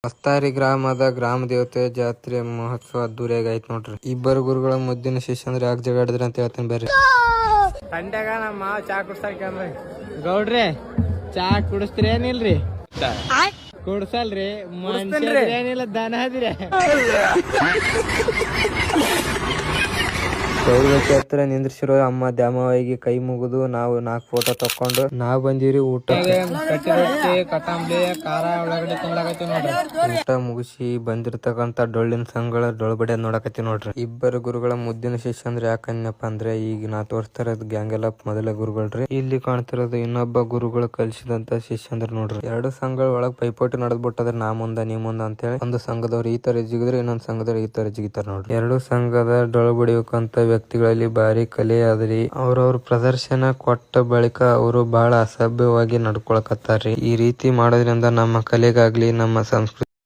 ಮಸ್ತಾರಿ ಗ್ರಾಮದ ಗ್ರಾಮ ದೇವತೆ ಜಾತ್ರೆ ಮಹೋತ್ಸವ ಅದ್ದೂರಿಯಾಗಿ ಆಯ್ತು ನೋಡ್ರಿ. ಇಬ್ಬರು ಗುರುಗಳ ಮುದ್ದಿನ ಶಿಷ್ಯ ಅಂದ್ರೆ ಯಾಕೆ ಜಗಾಡಿದ್ರಿ ಅಂತ ಹೇಳ್ತೀನಿ ಬರ್ರಿ. ಸಂಡ್ಯಾಗ ನಮ್ಮ ಮಾವ ಚಾ ಕುಡ್ಸಾಕ್ರಿ. ಗೌಡ್ರೆ ಚಾ ಕುಡಿಸ್ತೀರೇನಿಲ್ರಿ? ಕುಡ್ಸಲ್ರಿ, ಮನುಷ್ಯ ಏನಿಲ್ಲ ದನ ಅದಿರಿ. ಗೌರವಕ್ಕೆ ಹತ್ರ ನಿಂದ್ರಿಸಿರೋ ಅಮ್ಮ ದ್ಯಾಮವ್ವಗೆ ಕೈ ಮುಗಿದು ನಾವು 4 ಫೋಟೋ ತಕೊಂಡು ನಾವ್ ಬಂದಿರಿ ಊಟ ಕಟ್ಟಂಬ್ಲಿ ಖಾರ ಉಳ್ಳಾಗಡ್ಡಿ ತಿನ್ಲಾಕತ್ತೀವಿ ನೋಡ್ರಿ. ಊಟ ಮುಗಿಸಿ ಬಂದಿರ್ತಕ್ಕಂತ ಡೊಳ್ಳಿನ ಸಂಘಗಳ ಡೊಳ್ಬಡಿ ನೋಡಕತ್ತೀವಿ ನೋಡ್ರಿ. ಇಬ್ಬರು ಗುರುಗಳ ಮುದ್ದಿನ ಶಿಷ್ಯ ಅಂದ್ರೆ ಯಾಕನ್ನಪ್ಪ ಅಂದ್ರೆ ಈಗ ನಾ ತೋರಿಸ್ತಾ ಇರೋದು ಗ್ಯಾಂಗ್ ಎಲ್ಲ ಮೊದಲ ಗುರುಗಳ್ರಿ. ಇಲ್ಲಿ ಕಾಣ್ತಿರೋದು ಇನ್ನೊಬ್ಬ ಗುರುಗಳು ಕಲಿಸಿದಂತ ಶಿಷ್ಯ ಅಂದ್ರೆ ನೋಡ್ರಿ. 2 ಸಂಘಗಳ ಒಳಗ್ ಪೈಪೋಟಿ ನಡೆದ್ಬಿಟ್ಟದ್ರ ನಾ ಮುಂದ ನೀ ಮುಂದ ಅಂತ ಹೇಳಿ ಒಂದು ಸಂಘದವ್ರು ಈ ತರ ಜಿಗಿದ್ರೆ ಇನ್ನೊಂದ್ ಸಂಘದವ್ರು ಈ ತರ ಜಿಗಿತಾರ ನೋಡ್ರಿ. 2 ಸಂಘದ ಡೊಳ್ಬಡಿಯುವಂತ ವ್ಯಕ್ತಿಗಳಲ್ಲಿ ಭಾರಿ ಕಲೆ ಆದ್ರಿ. ಅವ್ರವ್ರ ಪ್ರದರ್ಶನ ಕೊಟ್ಟ ಬಳಿಕ ಅವರು ಬಹಳ ಅಸಭ್ಯವಾಗಿ ನಡ್ಕೊಳಕತ್ತಾರ್ರಿ. ಈ ರೀತಿ ಮಾಡೋದ್ರಿಂದ ನಮ್ಮ ಕಲೆಗಾಗ್ಲಿ ನಮ್ಮ ಸಂಸ್ಕೃತಿ